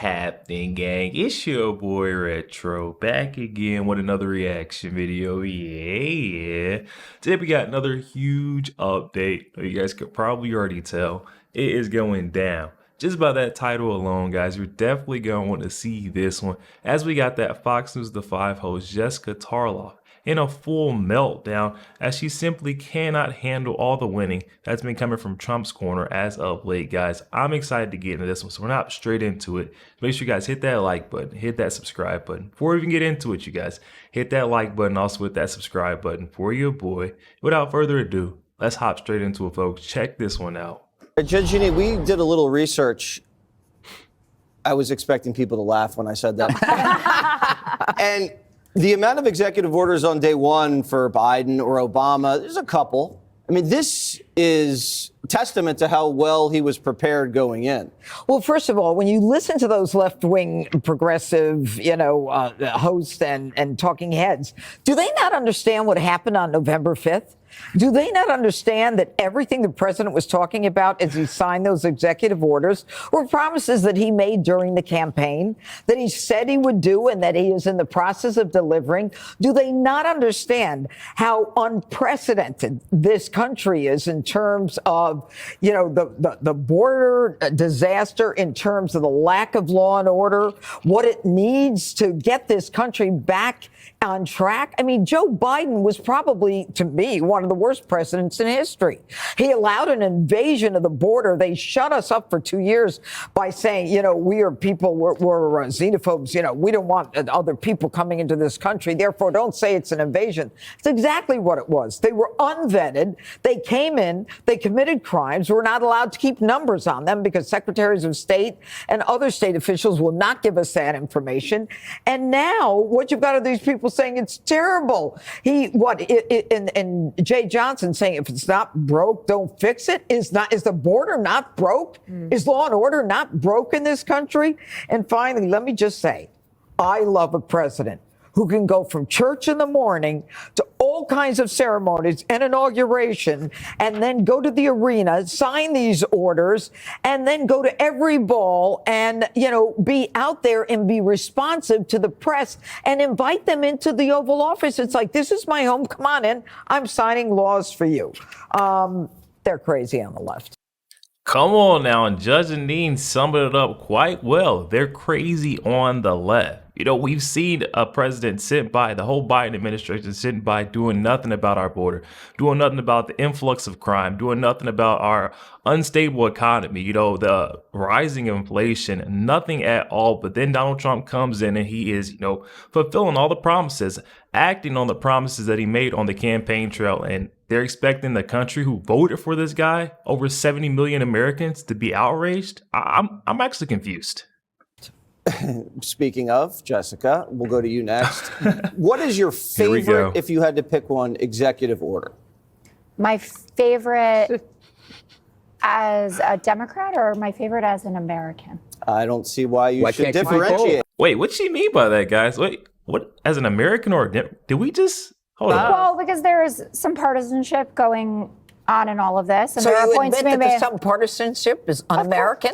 happening, gang? It's your boy Retro back again with another reaction video. Yeah. Today we got another huge update. You guys could probably already tell it is going down. Just by that title alone, guys, you're definitely going to want to see this one, as we got that Fox News The 5 host Jessica Tarlov in a full meltdown, as she simply cannot handle all the winning that's been coming from Trump's corner as of late, guys. I'm excited to get into this one, so we're not straight into it. Make sure you guys hit that like button, hit that subscribe button. Before we even get into it, you guys, hit that like button, also hit that subscribe button for your boy. Without further ado, let's hop straight into it, folks. Check this one out. Judge Jeanine, we did a little research. I was expecting people to laugh when I said that. And the amount of executive orders on day one for Biden or Obama, there's a couple. I mean, this is testament to how well he was prepared going in. Well, first of all, when you listen to those left-wing progressive, hosts and talking heads, do they not understand what happened on November 5th? Do they not understand that everything the president was talking about as he signed those executive orders were promises that he made during the campaign, that he said he would do and that he is in the process of delivering? Do they not understand how unprecedented this country is in terms of, the border disaster, in terms of the lack of law and order, what it needs to get this country back on track? I mean, Joe Biden was probably, to me, one of the worst presidents in history. He allowed an invasion of the border. They shut us up for 2 years by saying, we are people, we're xenophobes. We don't want other people coming into this country. Therefore, don't say it's an invasion. It's exactly what it was. They were unvetted. They came in. They committed crimes. We're not allowed to keep numbers on them because secretaries of state and other state officials will not give us that information. And now what you've got are these people saying it's terrible. And Jay Johnson saying if it's not broke, don't fix it. Is the border not broke? Is law and order not broke in this country? And finally, let me just say, I love a president who can go from church in the morning to all kinds of ceremonies and inauguration, and then go to the arena, sign these orders, and then go to every ball and, be out there and be responsive to the press and invite them into the Oval Office. It's like, this is my home. Come on in. I'm signing laws for you. They're crazy on the left. Come on now, and Judge Jeanine summed it up quite well. They're crazy on the left. We've seen a president sit by, the whole Biden administration sitting by, doing nothing about our border, doing nothing about the influx of crime, doing nothing about our unstable economy, the rising inflation, nothing at all. But then Donald Trump comes in and he is, fulfilling all the promises, acting on the promises that he made on the campaign trail. And they're expecting the country who voted for this guy, over 70 million Americans, to be outraged. I'm actually confused. Speaking of, Jessica, we'll go to you next. What is your favorite, if you had to pick one, executive order? My favorite as a Democrat or my favorite as an American? I don't see why you should differentiate. Wait, what's she mean by that, guys? Wait, what? As an American or did we just hold on? Well, because there is some partisanship going on in all of this, and so there are you points admit made. That some partisanship is un-American?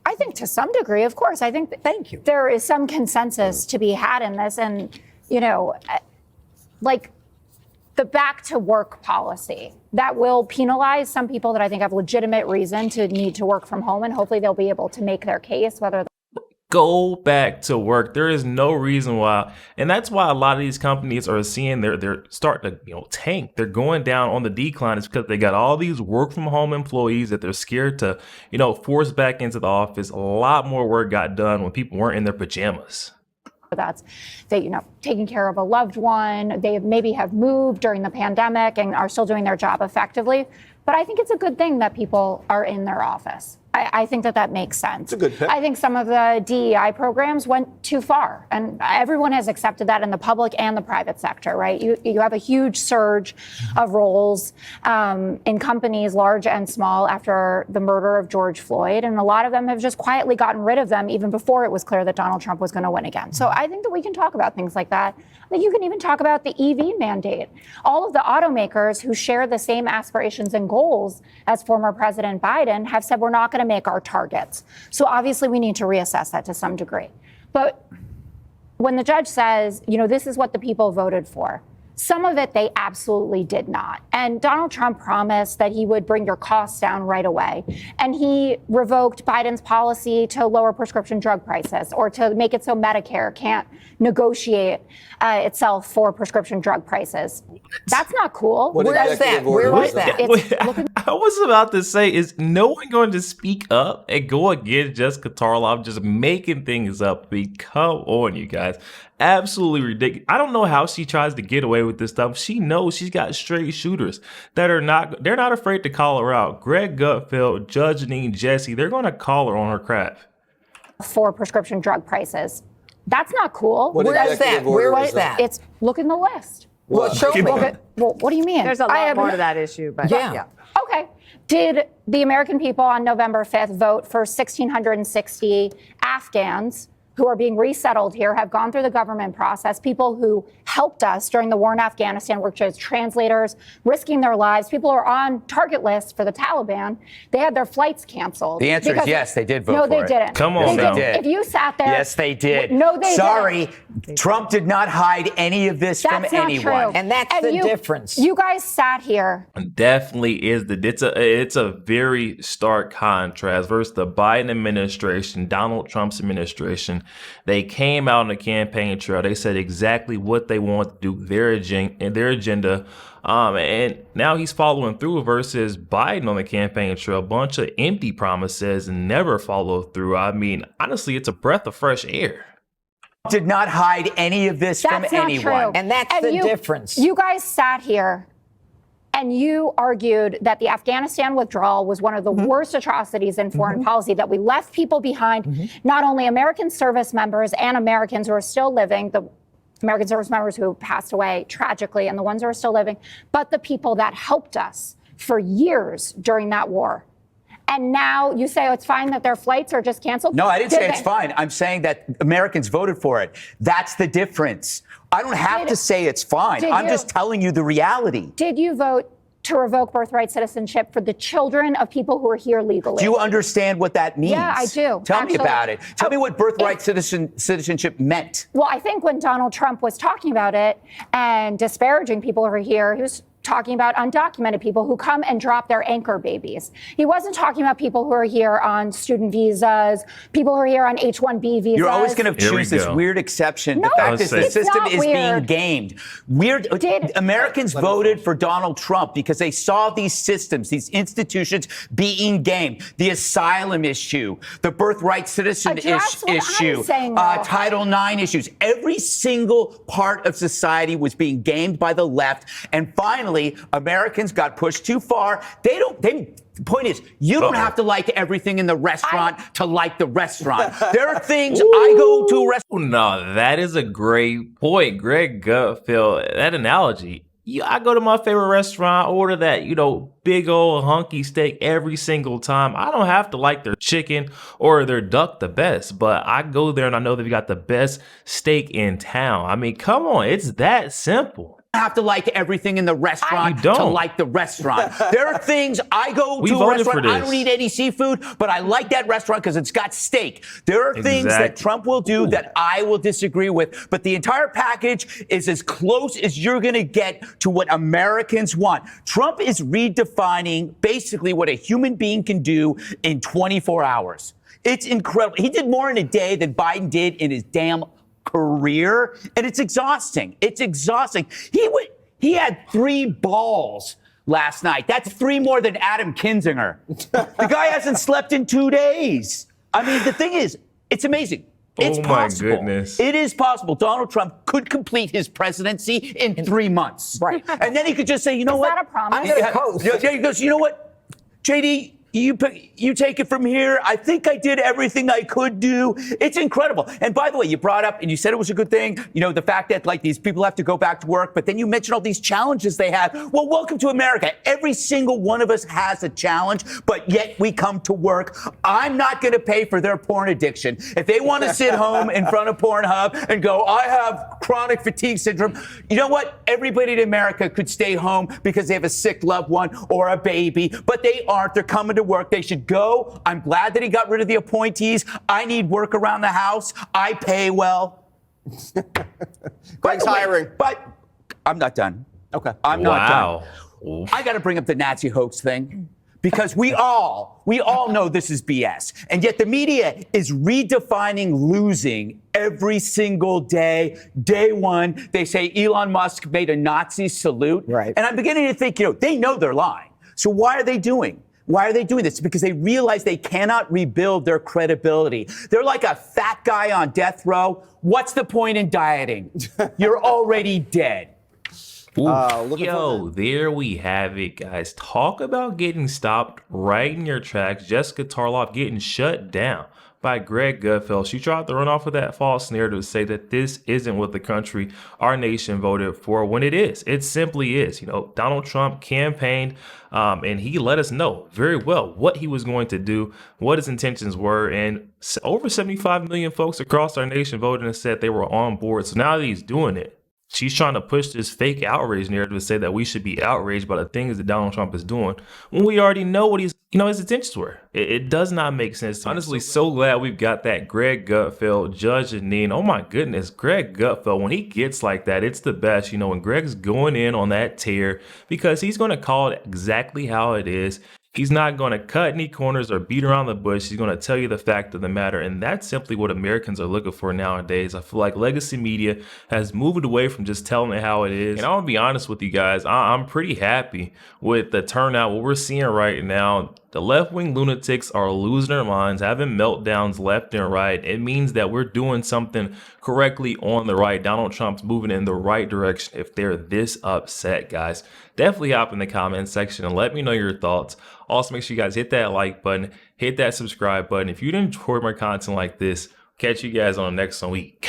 I think to some degree, of course. I think Thank you. There is some consensus to be had in this. And, like the back to work policy, that will penalize some people that I think have legitimate reason to need to work from home. And hopefully they'll be able to make their case, whether go back to work. There is no reason why. And that's why a lot of these companies are seeing they're starting to, tank. They're going down on the decline. It's because they got all these work from home employees that they're scared to, force back into the office. A lot more work got done when people weren't in their pajamas. That's taking care of a loved one. They maybe have moved during the pandemic and are still doing their job effectively. But I think it's a good thing that people are in their office. I think that makes sense. It's a good pick. I think some of the DEI programs went too far, and everyone has accepted that in the public and the private sector, right? You have a huge surge of roles in companies, large and small, after the murder of George Floyd, and a lot of them have just quietly gotten rid of them even before it was clear that Donald Trump was going to win again. So I think that we can talk about things like that. Like, you can even talk about the EV mandate. All of the automakers who share the same aspirations and goals as former President Biden have said we're not going to make our targets. So obviously we need to reassess that to some degree. But when the judge says, you know, this is what the people voted for, some of it they absolutely did not. And Donald Trump promised that he would bring your costs down right away. And he revoked Biden's policy to lower prescription drug prices, or to make it so Medicare can't negotiate itself for prescription drug prices. That's not cool. What Where's executive that? order Where was is that? that? I was about to say, is no one going to speak up and go against Jessica Tarlov just making things up? Come on, you guys. Absolutely ridiculous. I don't know how she tries to get away with this stuff. She knows she's got straight shooters that are they're not afraid to call her out. Greg Gutfeld, Judge Jeanine, Jesse, they're going to call her on her crap. For prescription drug prices. That's not cool. What Where is executive that? order Where was is that? It's, look in the list. Well, show me. Well, what do you mean? There's a I lot have more an- to that issue, but Yeah. Okay. Did the American people on November 5th vote for 1,660 Afghans who are being resettled here, have gone through the government process, people who helped us during the war in Afghanistan, worked as translators, risking their lives, people who are on target lists for the Taliban? They had their flights canceled. The answer is because- yes, they did vote No, for they it. didn't. Come on They now. didn't. If you sat there. Yes, they did. No, they Sorry, didn't. Trump did not hide any of this That's from not anyone. true. And that's the difference. You guys sat here. Definitely is it's a very stark contrast versus the Biden administration, Donald Trump's administration. They came out on the campaign trail. They said exactly what they want to do, their agenda. And now he's following through versus Biden on the campaign trail. A bunch of empty promises and never follow through. I mean, honestly, it's a breath of fresh air. Did not hide any of this That's from not anyone. true. And that's the difference. You guys sat here and you argued that the Afghanistan withdrawal was one of the worst atrocities in foreign policy, that we left people behind, not only American service members and Americans who are still living, the American service members who passed away tragically and the ones who are still living, but the people that helped us for years during that war. And now you say, oh, it's fine that their flights are just canceled? No, I didn't Did say it's they? fine. I'm saying that Americans voted for it. That's the difference. I don't have to say it's fine. did I'm you- just telling you the reality. Did you vote to revoke birthright citizenship for the children of people who are here legally? Do you understand what that means? Yeah, I do, Tell me actually. about it. Tell me what birthright It's- citizenship meant. Well, I think when Donald Trump was talking about it and disparaging people who are here, he was talking about undocumented people who come and drop their anchor babies. He wasn't talking about people who are here on student visas, people who are here on H-1B visas. You're always going to Here we choose this go. weird exception. No, the fact is the it's system not is being weird. gamed. Did- Americans voted for Donald Trump because they saw these systems, these institutions being gamed. The asylum issue, the birthright citizen Address what I'm issue, saying, though. Title IX issues. Every single part of society was being gamed by the left. And finally, Americans got pushed too far. The point is, you don't have to like everything in the restaurant to like the restaurant. There are things I go to a restaurant. No, that is a great point, Greg Gutfeld. That analogy. I go to my favorite restaurant, order that, big old hunky steak every single time. I don't have to like their chicken or their duck the best, but I go there and I know they've got the best steak in town. I mean, come on, it's that simple. Have to like everything in the restaurant You don't. to like the restaurant. There are things I go We to a voted restaurant. for I this. don't eat any seafood, but I like that restaurant because it's got steak. There are things that Exactly. Trump will do that I will disagree with, but the entire package is as close as you're going to get to what Americans want. Trump is redefining basically what a human being can do in 24 hours. It's incredible. He did more in a day than Biden did in his damn career, and it's exhausting. It's exhausting. He had 3 balls last night. That's 3 more than Adam Kinzinger. The guy hasn't slept in 2 days. I mean, the thing is, it's amazing. It's Oh, my possible. goodness. It is possible. Donald Trump could complete his presidency in 3 months. Right. And then he could just say, you know what? that a promise? I'm gonna coast. Yeah, he goes, you know what, JD, you take it from here. I think I did everything I could do. It's incredible. And by the way, you brought up, and you said it was a good thing, the fact that these people have to go back to work, but then you mentioned all these challenges they have. Well, welcome to America. Every single one of us has a challenge, but yet we come to work. I'm not going to pay for their porn addiction. If they want to sit home in front of Pornhub and go, I have chronic fatigue syndrome. You know what? Everybody in America could stay home because they have a sick loved one or a baby, but they aren't. They're coming to work. They should go. I'm glad that he got rid of the appointees. I need work around the house. I pay well. Greg's hiring. But I'm not done. Okay. I'm not Wow. done. I got to bring up the Nazi hoax thing because we all know this is BS. And yet the media is redefining losing every single day. Day one, they say Elon Musk made a Nazi salute. Right. And I'm beginning to think, they know they're lying. So why are they doing this? Because they realize they cannot rebuild their credibility. They're like a fat guy on death row. What's the point in dieting? You're already dead. Yo, there we have it, guys. Talk about getting stopped right in your tracks. Jessica Tarlov getting shut down by Greg Gutfeld. She tried to run off with that false narrative to say that this isn't what the country, our nation voted for, when it is. It simply is. Donald Trump campaigned and he let us know very well what he was going to do, what his intentions were. And over 75 million folks across our nation voted and said they were on board. So now that he's doing it, she's trying to push this fake outrage narrative to say that we should be outraged by the things that Donald Trump is doing when we already know what his intentions were. It does not make sense. Honestly, so glad we've got that Greg Gutfeld, Judge Jeanine. Oh my goodness, Greg Gutfeld, when he gets like that, it's the best. When Greg's going in on that tear, because he's going to call it exactly how it is. He's not going to cut any corners or beat around the bush. He's going to tell you the fact of the matter. And that's simply what Americans are looking for nowadays. I feel like legacy media has moved away from just telling it how it is. And I'm going to be honest with you guys. I'm pretty happy with the turnout. What we're seeing right now, the left-wing lunatics are losing their minds, having meltdowns left and right. It means that we're doing something correctly on the right. Donald Trump's moving in the right direction if they're this upset, guys. Definitely hop in the comment section and let me know your thoughts. Also, make sure you guys hit that like button, hit that subscribe button. If you enjoyed my content like this, catch you guys on the next week.